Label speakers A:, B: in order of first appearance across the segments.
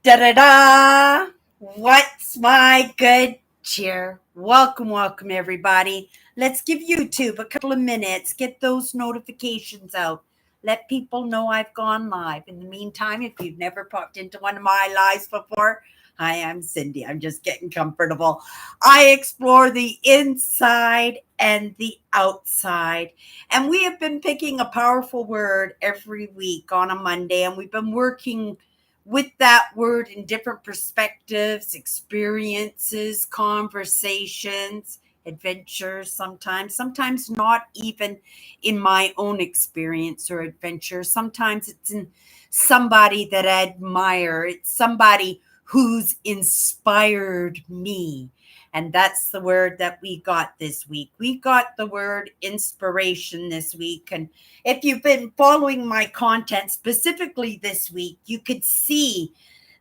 A: Da-da-da! What's my good cheer? Welcome, everybody. Let's give YouTube a couple of minutes, get those notifications out. Let people know I've gone live. In the meantime, if you've never popped into one of my lives before, hi, I'm Cindy. I'm just getting comfortable. I explore the inside and the outside. And we have been picking a powerful word every week on a Monday, and we've been working with that word in different perspectives, experiences, conversations, adventures sometimes not even in my own experience or adventure. Sometimes it's in somebody that I admire. It's somebody who's inspired me. And that's the word that we got this week. We got the word inspiration this week. And if you've been following my content specifically this week, you could see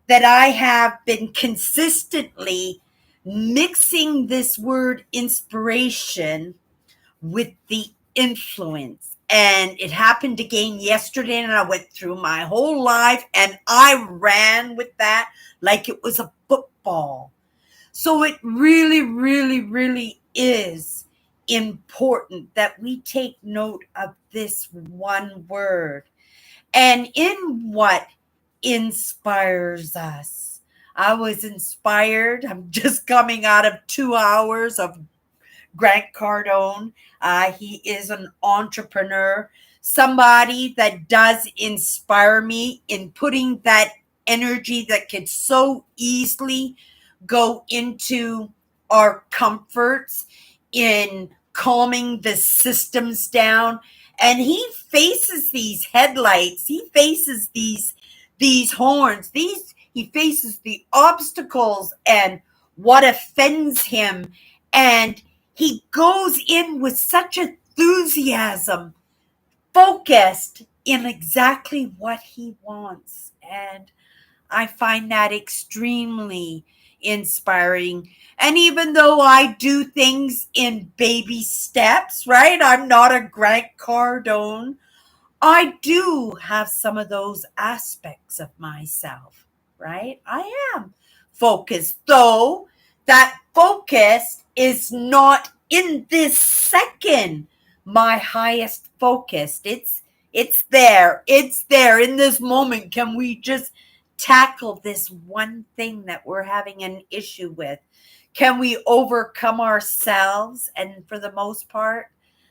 A: that I have been consistently mixing this word inspiration with the influence. And it happened again yesterday, and I went through my whole life and I ran with that like it was a football. So it really is important that we take note of this one word and in what inspires us. I was inspired. I'm just coming out of 2 hours of Grant Cardone. He is an entrepreneur, somebody that does inspire me in putting that energy that could so easily go into our comforts, in calming the systems down. And he faces these headlights, he faces these horns, he faces the obstacles and what offends him, and he goes in with such enthusiasm, focused in exactly what he wants. And I find that extremely inspiring. And even though I do things in baby steps, right? I'm not a Grant Cardone. I do have some of those aspects of myself, right? I am focused, though that focus is not in this second my highest focus. It's there in this moment. Can we just tackle this one thing that we're having an issue with? Can we overcome ourselves? And for the most part,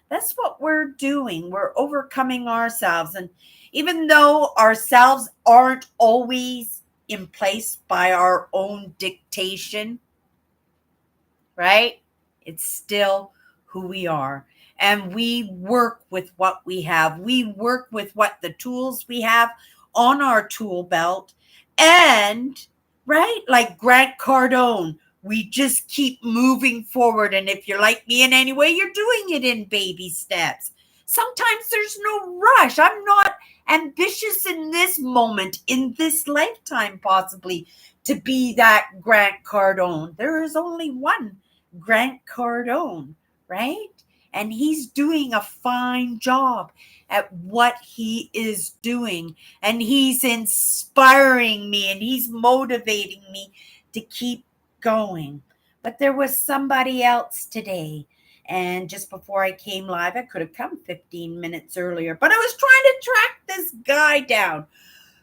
A: that's what we're doing. We're overcoming ourselves. And even though ourselves aren't always in place by our own dictation, right? It's still who we are. And we work with what we have. We work with what the tools we have on our tool belt. And, right, like Grant Cardone, we just keep moving forward. And if you're like me in any way, you're doing it in baby steps. Sometimes there's no rush. I'm not ambitious in this moment, in this lifetime, possibly, to be that Grant Cardone. There is only one Grant Cardone, right? And he's doing a fine job at what he is doing. And he's inspiring me and he's motivating me to keep going. But there was somebody else today. And just before I came live, I could have come 15 minutes earlier, but I was trying to track this guy down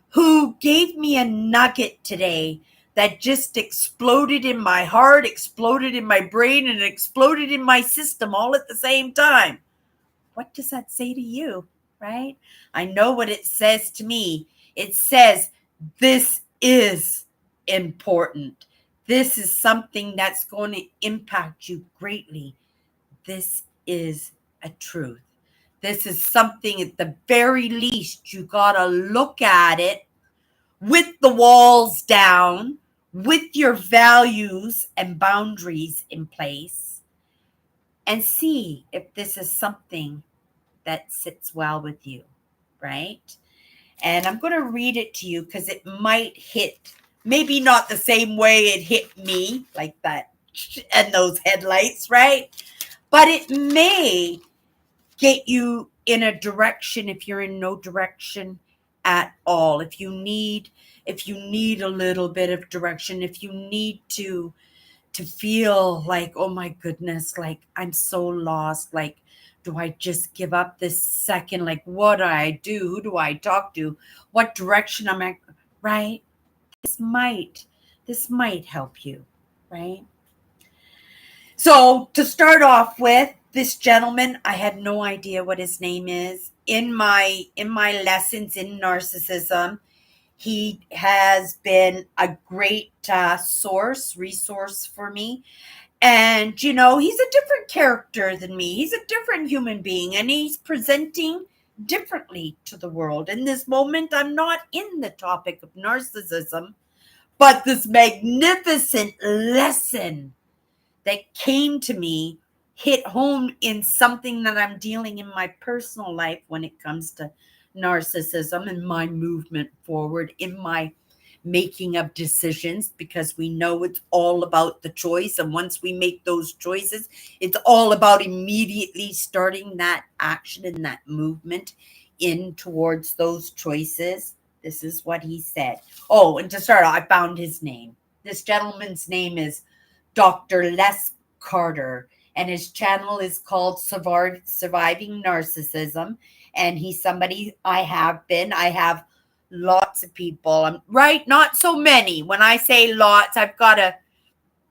A: who gave me a nugget today that just exploded in my heart, exploded in my brain, and exploded in my system all at the same time. What does that say to you, right? I know what it says to me. It says, this is important. This is something that's going to impact you greatly. This is a truth. This is something at the very least, you got to look at it with the walls down, with your values and boundaries in place, and see if this is something that sits well with you, right? And I'm going to read it to you because it might hit, maybe not the same way it hit me, like that, and those headlights, right? But it may get you in a direction if you're in no direction. at all. If you need a little bit of direction, if you need to feel like, oh my goodness, like I'm so lost, like do I just give up this second? Like what do I do? Who do I talk to? What direction am I, right? This might this might help you, right? So to start off with, this gentleman, I had no idea what his name is. In my lessons in narcissism, he has been a great resource for me. And, he's a different character than me. He's a different human being, and he's presenting differently to the world. In this moment, I'm not in the topic of narcissism, but this magnificent lesson that came to me hit home in something that I'm dealing in my personal life when it comes to narcissism and my movement forward in my making of decisions, because we know it's all about the choice. And once we make those choices, it's all about immediately starting that action and that movement in towards those choices. This is what he said. Oh, and to start, I found his name. This gentleman's name is Dr. Les Carter, and his channel is called Surviving Narcissism. And he's somebody I have lots of people. Right, not so many. When I say lots, I've got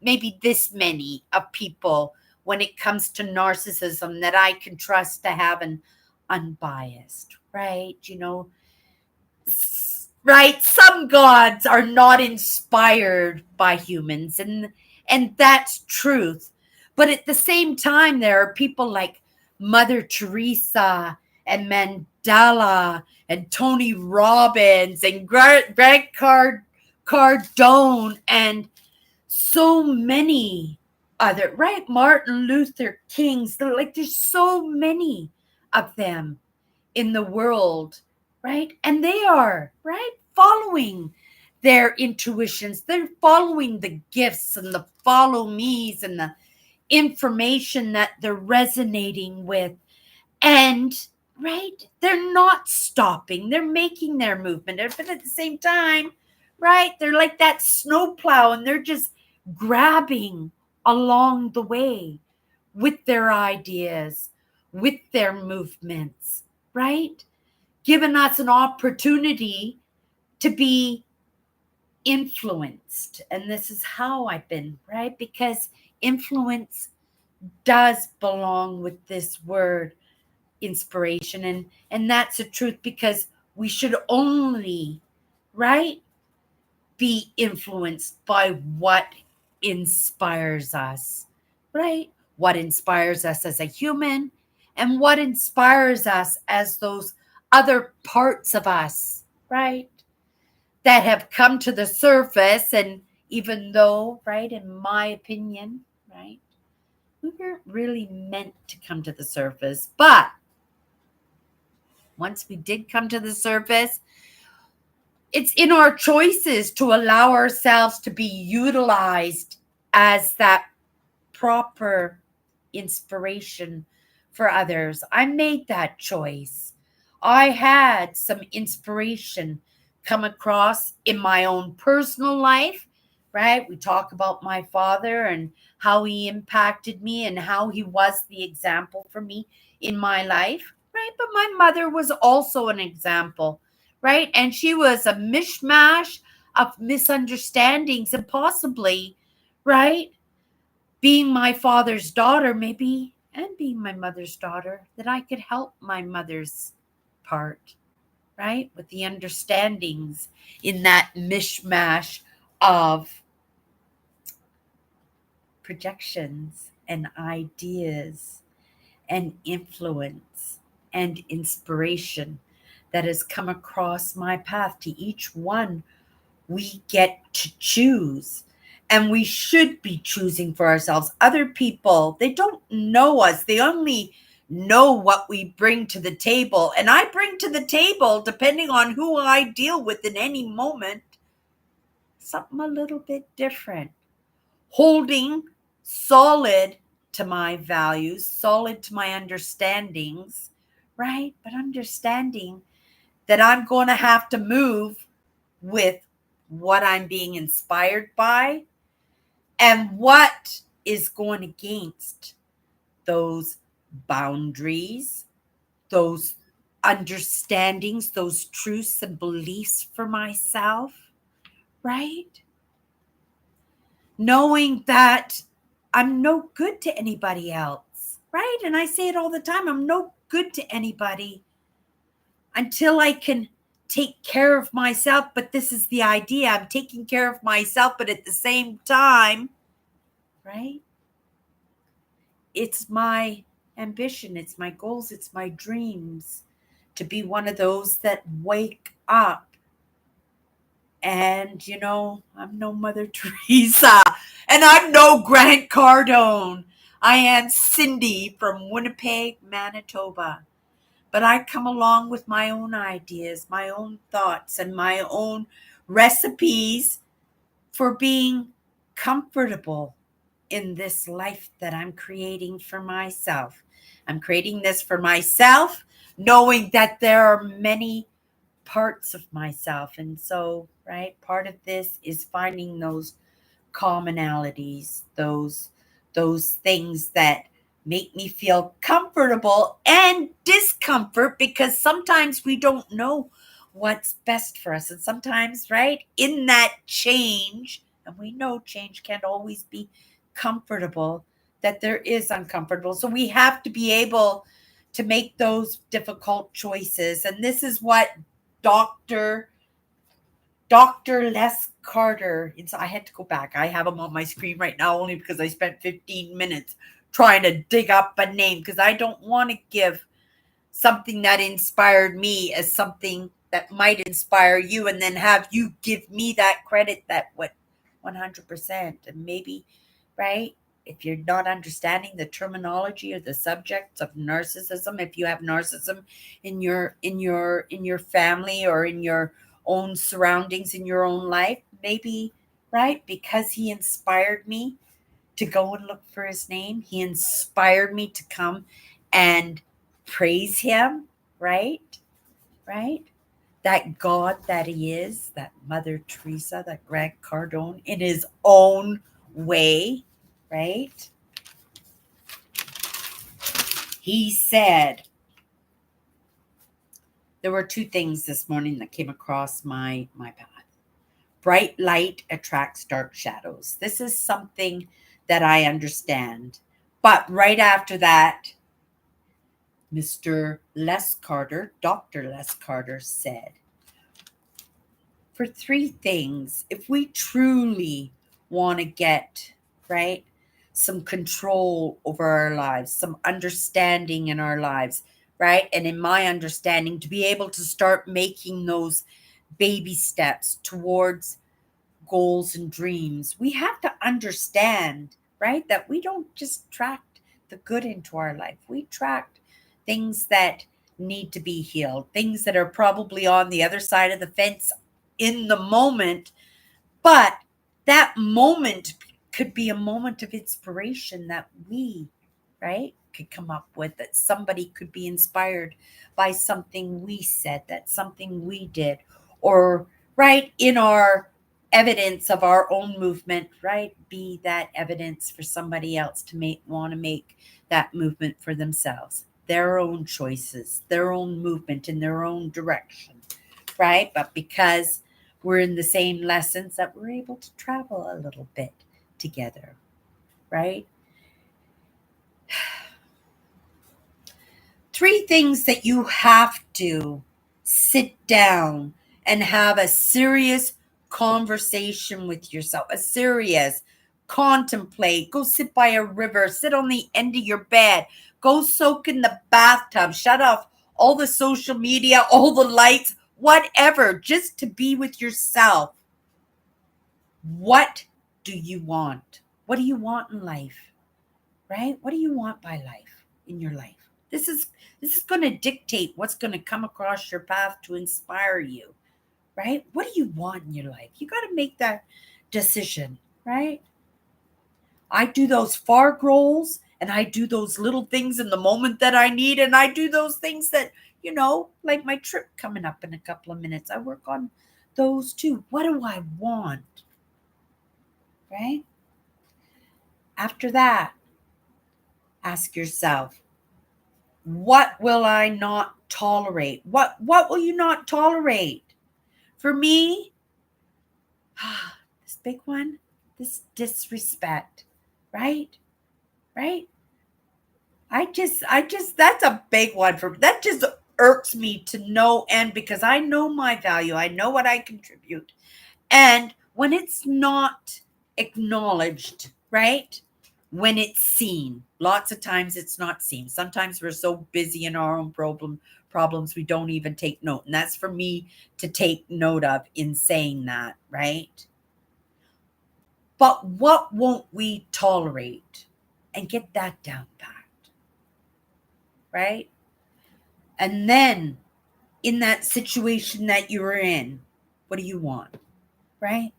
A: maybe this many of people when it comes to narcissism that I can trust to have an unbiased, right? Right? Some gods are not inspired by humans, and that's truth. But at the same time, there are people like Mother Teresa and Mandela and Tony Robbins and Grant Cardone and so many other, right? Martin Luther King's. There's so many of them in the world, right? And they are, right, following their intuitions. They're following the gifts and the follow me's and the information that they're resonating with. And, right, they're not stopping. They're making their movement. But at the same time, right, they're like that snowplow, and they're just grabbing along the way with their ideas, with their movements, right? Giving us an opportunity to be influenced. And this is how I've been, right? Because influence does belong with this word inspiration. And that's the truth, because we should only, right, be influenced by what inspires us, right? What inspires us as a human, and what inspires us as those other parts of us, right, that have come to the surface. And even though, right, in my opinion, right, we weren't really meant to come to the surface, but once we did come to the surface, it's in our choices to allow ourselves to be utilized as that proper inspiration for others. I made that choice. I had some inspiration come across in my own personal life, right? We talk about my father and how he impacted me and how he was the example for me in my life, right? But my mother was also an example, right? And she was a mishmash of misunderstandings and possibly, right, being my father's daughter, maybe, and being my mother's daughter, that I could help my mother's part, right, with the understandings in that mishmash of projections and ideas and influence and inspiration that has come across my path. To each one, we get to choose. And we should be choosing for ourselves. Other people, they don't know us. They only know what we bring to the table. And I bring to the table, depending on who I deal with in any moment, something a little bit different. Holding solid to my values, solid to my understandings, right? But understanding that I'm going to have to move with what I'm being inspired by and what is going against those boundaries, those understandings, those truths and beliefs for myself, right? Knowing that I'm no good to anybody else, right? And I say it all the time, I'm no good to anybody until I can take care of myself. But this is the idea, I'm taking care of myself, but at the same time, right? It's my ambition, it's my goals, it's my dreams to be one of those that wake up. And, I'm no Mother Teresa and I'm no Grant Cardone. I am Cindy from Winnipeg, Manitoba. But I come along with my own ideas, my own thoughts, and my own recipes for being comfortable in this life that I'm creating for myself. I'm creating this for myself, knowing that there are many parts of myself. And so, right, part of this is finding those commonalities, those things that make me feel comfortable and discomfort, because sometimes we don't know what's best for us. And sometimes, right, in that change, and we know change can't always be comfortable, that there is uncomfortable. So we have to be able to make those difficult choices. And this is what Dr. Les Carter. I had to go back. I have him on my screen right now only because I spent 15 minutes trying to dig up a name, because I don't want to give something that inspired me as something that might inspire you and then have you give me that credit that 100%. And maybe, right, if you're not understanding the terminology or the subjects of narcissism, if you have narcissism in your family or in your own surroundings in your own life, maybe, right, because he inspired me to go and look for his name, he inspired me to come and praise him, right, that God that he is, that Mother Teresa, that Grant Cardone in his own way, right? He said, there were two things this morning that came across my path. Bright light attracts dark shadows. This is something that I understand. But right after that, Mr. Les Carter, Dr. Les Carter said, for three things, if we truly want to get, right, some control over our lives, some understanding in our lives, right, and in my understanding, to be able to start making those baby steps towards goals and dreams, we have to understand, right, that we don't just attract the good into our life. We attract things that need to be healed, things that are probably on the other side of the fence in the moment, but that moment could be a moment of inspiration that we, right, could come up with, that somebody could be inspired by something we said, that something we did, or right in our evidence of our own movement, right, be that evidence for somebody else to want to make that movement for themselves, their own choices, their own movement in their own direction, right? But because we're in the same lessons, that we're able to travel a little bit together, right? Three things that you have to sit down and have a serious conversation with yourself, a serious contemplate, go sit by a river, sit on the end of your bed, go soak in the bathtub, shut off all the social media, all the lights, whatever, just to be with yourself. What do you want? What do you want in life? Right? What do you want by life, in your life? This is going to dictate what's going to come across your path to inspire you, right? What do you want in your life? You got to make that decision, right? I do those far goals and I do those little things in the moment that I need, and I do those things that, like my trip coming up in a couple of minutes. I work on those too. What do I want? Right? After that, ask yourself, what will I not tolerate? What will you not tolerate? For me, this big one, this disrespect, right? Right? I just that's a big one for me. That just irks me to no end because I know my value. I know what I contribute. And when it's not acknowledged, right? When it's seen, lots of times it's not seen. Sometimes we're so busy in our own problems we don't even take note. And that's for me to take note of in saying that, right? But what won't we tolerate? And get that down pat, right? And then in that situation that you were in, what do you want? Right?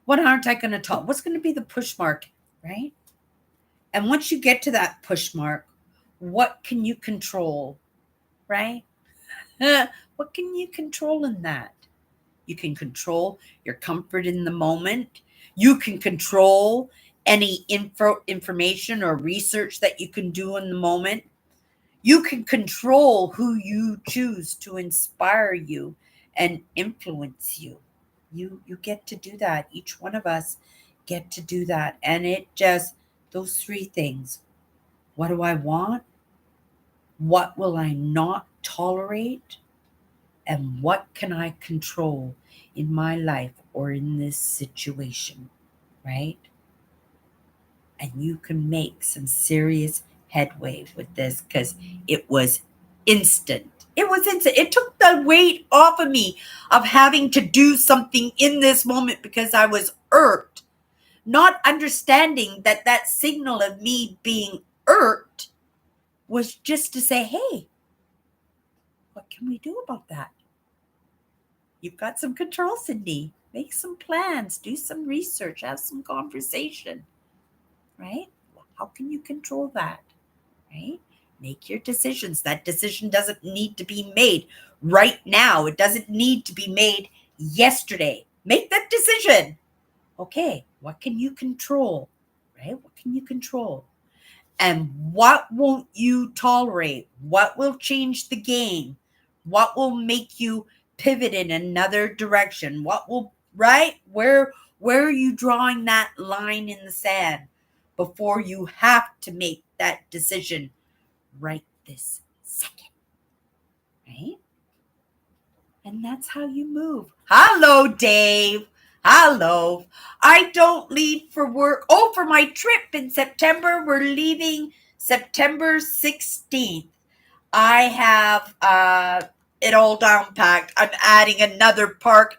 A: What aren't I going to talk? What's going to be the push mark? Right? And once you get to that push mark, what can you control? Right? What can you control in that? You can control your comfort in the moment. You can control any information or research that you can do in the moment. You can control who you choose to inspire you and influence you. You get to do that. Each one of us get to do that. And it just those three things. What do I want? What will I not tolerate? And what can I control in my life or in this situation, right? And you can make some serious headway with this because it was instant. It was instant. It took the weight off of me of having to do something in this moment because I was irked, not understanding that that signal of me being irked was just to say, hey, what can we do about that? You've got some control, Cindy. Make some plans, do some research, have some conversation, right? How can you control that? Right? Make your decisions. That decision doesn't need to be made right now. It doesn't need to be made yesterday. Make that decision. Okay, what can you control? Right? What can you control? And what won't you tolerate? What will change the game? What will make you pivot in another direction? What will, right? Where are you drawing that line in the sand before you have to make that decision right this second? Right? And that's how you move. Hello, Dave. Hello. I don't leave for work. Oh, for my trip in September, we're leaving September 16th. I have it all down packed. I'm adding another park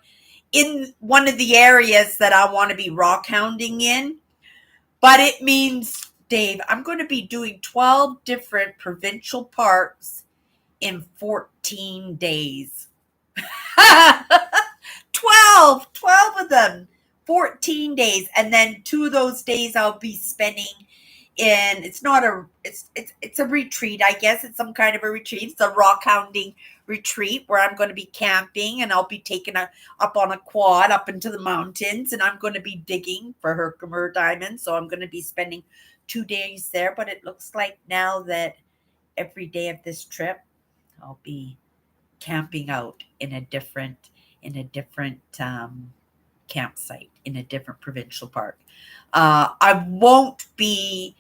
A: in one of the areas that I want to be rock hounding in. But it means, Dave, I'm going to be doing 12 different provincial parks in 14 days. 12 of them, 14 days. And then 2 of those days I'll be spending in, it's a retreat, I guess. It's some kind of a retreat. It's a rock hounding retreat where I'm going to be camping and I'll be taken up on a quad up into the mountains and I'm going to be digging for Herkimer diamonds. So I'm going to be spending 2 days there. But it looks like now that every day of this trip, I'll be camping out in a different campsite in a different provincial park. I won't be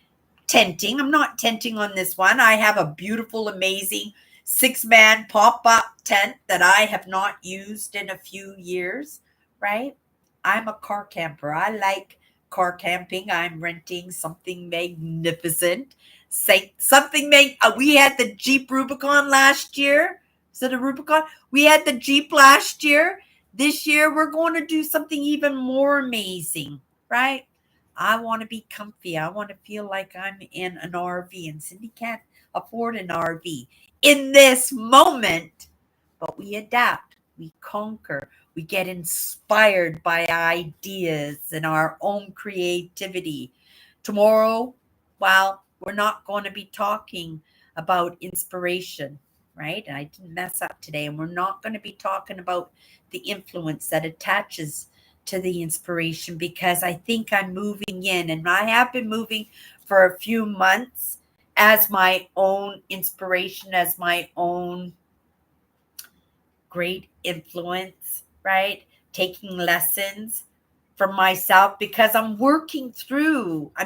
A: tenting. I'm not tenting on this one. I have a beautiful, amazing 6-man pop-up tent that I have not used in a few years, right? I'm a car camper. I like car camping. I'm renting something magnificent. We had the Jeep Rubicon last year. Is it a Rubicon? We had the Jeep last year. This year, we're going to do something even more amazing, right? I want to be comfy. I want to feel like I'm in an RV, and Cindy can't afford an RV in this moment. But we adapt, we conquer, we get inspired by ideas and our own creativity. Tomorrow, well, we're not going to be talking about inspiration, right? And I didn't mess up today. And we're not going to be talking about the influence that attaches to the inspiration, because I think I'm moving in, and I have been moving for a few months as my own inspiration, as my own great influence, right? Taking lessons from myself, because I'm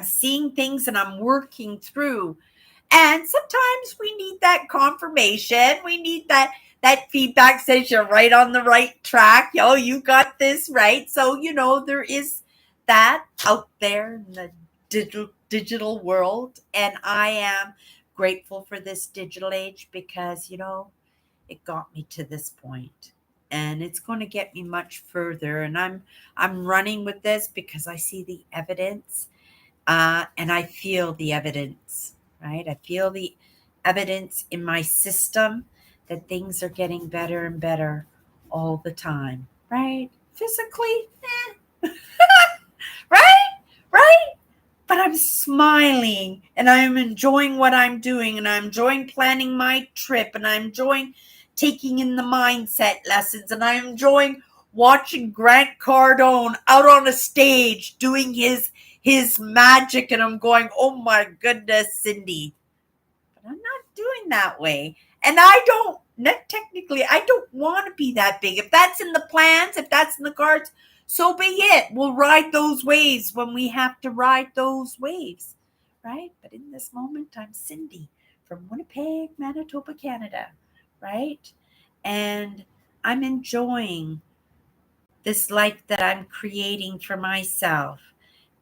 A: seeing things and I'm working through. And sometimes we need that confirmation. We need that feedback says you're right on the right track. Yo, you got this right. So, there is that out there in the digital world. And I am grateful for this digital age, because, it got me to this point, and it's going to get me much further. And I'm running with this because I see the evidence, and I feel the evidence, right? I feel the evidence in my system that things are getting better and better all the time, right? Physically, right? Right? But I'm smiling, and I'm enjoying what I'm doing, and I'm enjoying planning my trip, and I'm enjoying taking in the mindset lessons, and I'm enjoying watching Grant Cardone out on a stage doing his magic, and I'm going, oh my goodness, Cindy. But I'm not doing that way. And technically, I don't want to be that big. If that's in the plans, if that's in the cards, so be it. We'll ride those waves when we have to ride those waves, right? But in this moment, I'm Cindy from Winnipeg, Manitoba, Canada, right? And I'm enjoying this life that I'm creating for myself.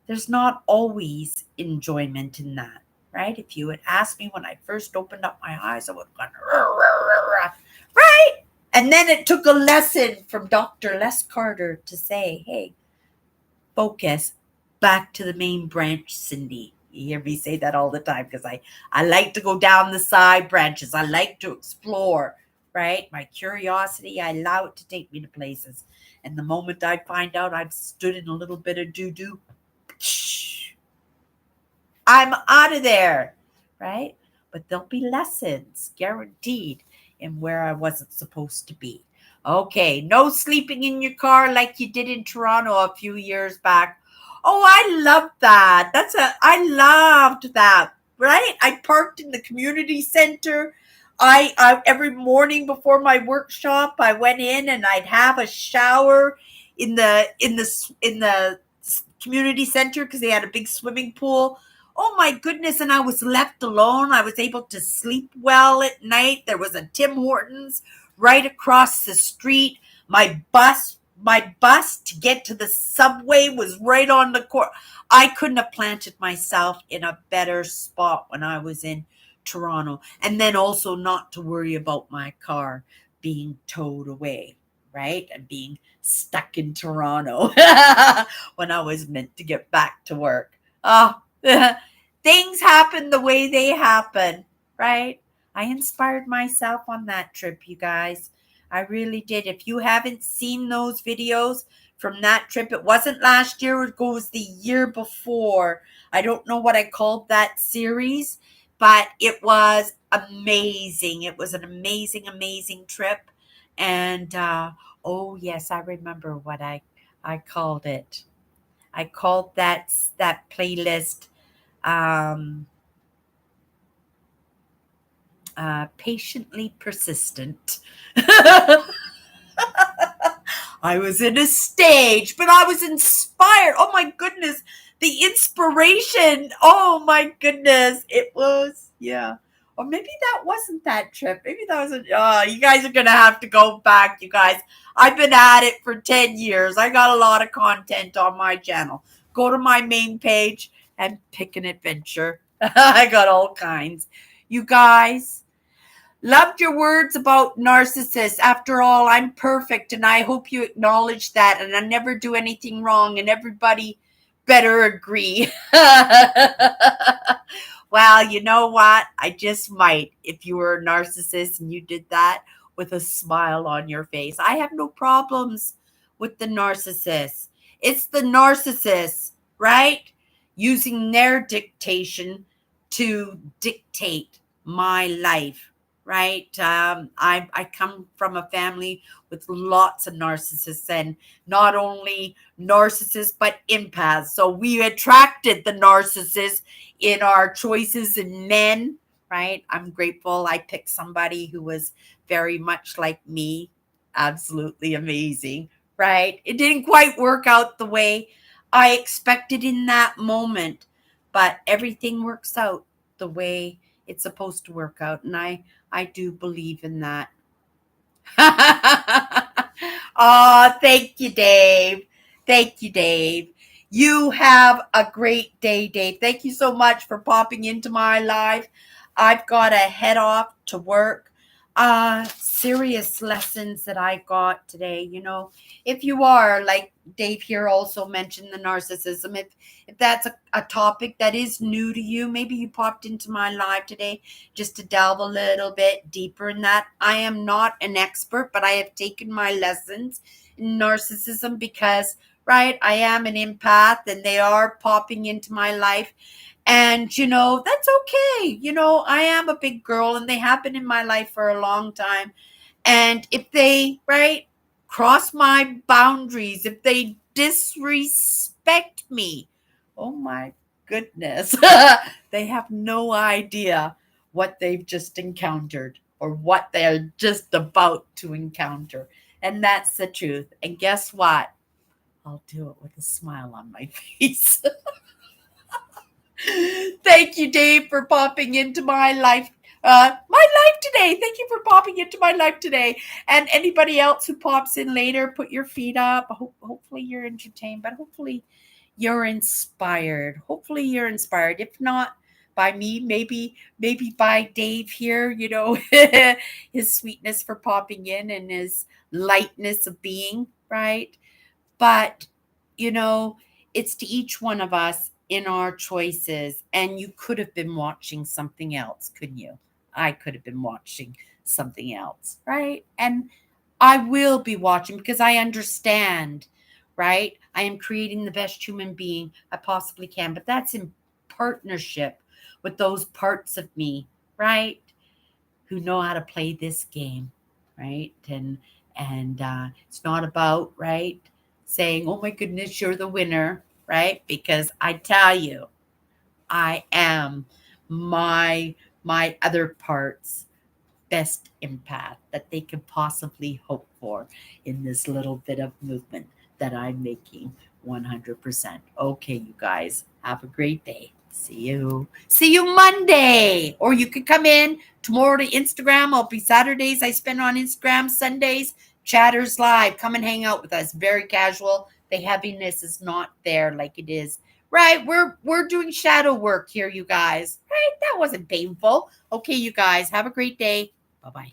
A: There's not always enjoyment in that, right? If you had asked me when I first opened up my eyes, I would have gone, "Rah, rah, rah, rah," right? And then it took a lesson from Dr. Les Carter to say, hey, focus back to the main branch, Cindy. You hear me say that all the time, because I like to go down the side branches. I like to explore, right? My curiosity, I allow it to take me to places. And the moment I find out I've stood in a little bit of doo-doo, I'm out of there, right? But there'll be lessons guaranteed in where I wasn't supposed to be. Okay, no sleeping in your car like you did in Toronto a few years back. Oh, I loved that. I loved that, right? I parked in the community center. I every morning before my workshop, I went in and I'd have a shower in the community center, because they had a big swimming pool. Oh my goodness. And I was left alone. I was able to sleep well at night. There was a Tim Hortons right across the street. My bus to get to the subway was right on the court. I couldn't have planted myself in a better spot when I was in Toronto. And then also not to worry about my car being towed away, right? And being stuck in Toronto when I was meant to get back to work. Oh, things happen the way they happen, right? I inspired myself on that trip, you guys. I really did. If you haven't seen those videos from that trip, it wasn't last year, it was the year before. I don't know what I called that series, but it was amazing. It was an amazing, amazing trip. And oh yes, I remember what I called it. I called that playlist um, patiently persistent. I was in a stage, but I was inspired. Oh my goodness. The inspiration. Oh my goodness. It was, yeah. Or maybe that wasn't that trip. Maybe that wasn't. Oh, you guys are going to have to go back, you guys. I've been at it for 10 years. I got a lot of content on my channel. Go to my main page and pick an adventure. I got all kinds. You guys, loved your words about narcissists. After all, I'm perfect, and I hope you acknowledge that, and I never do anything wrong, and everybody better agree. Well, you know what? I just might, if you were a narcissist and you did that with a smile on your face. I have no problems with the narcissists. It's the narcissists, right? Using their dictation to dictate my life, right? I come from a family with lots of narcissists, and not only narcissists, but empaths. So we attracted the narcissists in our choices in men, right? I'm grateful I picked somebody who was very much like me. Absolutely amazing, right? It didn't quite work out the way I expected in that moment, but everything works out the way it's supposed to work out. And I do believe in that. Oh, thank you, Dave. Thank you, Dave. You have a great day, Dave. Thank you so much for popping into my life. I've got to head off to work. Serious lessons that I got today. If you are like Dave here also mentioned the narcissism, if that's a topic that is new to you, maybe you popped into my live today just to delve a little bit deeper in that. I am not an expert, but I have taken my lessons in narcissism because, right, I am an empath and they are popping into my life. And, that's okay. I am a big girl and they have been in my life for a long time. And if they, right, cross my boundaries, if they disrespect me, oh my goodness, they have no idea what they've just encountered or what they're just about to encounter. And that's the truth. And guess what? I'll do it with a smile on my face. Thank you, Dave, for popping into my life. My life today. Thank you for popping into my life today. And anybody else who pops in later, put your feet up. Hopefully you're entertained, but hopefully you're inspired. Hopefully you're inspired. If not by me, maybe by Dave here, his sweetness for popping in and his lightness of being, right? But, you know, it's to each one of us in our choices. And you could have been watching something else, couldn't you? I could have been watching something else, right? And I will be watching because I understand, right? I am creating the best human being I possibly can, but that's in partnership with those parts of me, right? Who know how to play this game, right? And it's not about, right, saying, "Oh my goodness, you're the winner," right? Because I tell you, I am my other parts best empath that they could possibly hope for in this little bit of movement that I'm making 100%. Okay, you guys, have a great day. See you. See you Monday. Or you could come in tomorrow to Instagram. I'll be Saturdays. I spend on Instagram. Sundays, Chatters Live. Come and hang out with us. Very casual. The heaviness is not there like it is. Right? We're doing shadow work here, you guys. Right? That wasn't painful. Okay, you guys, have a great day. Bye bye.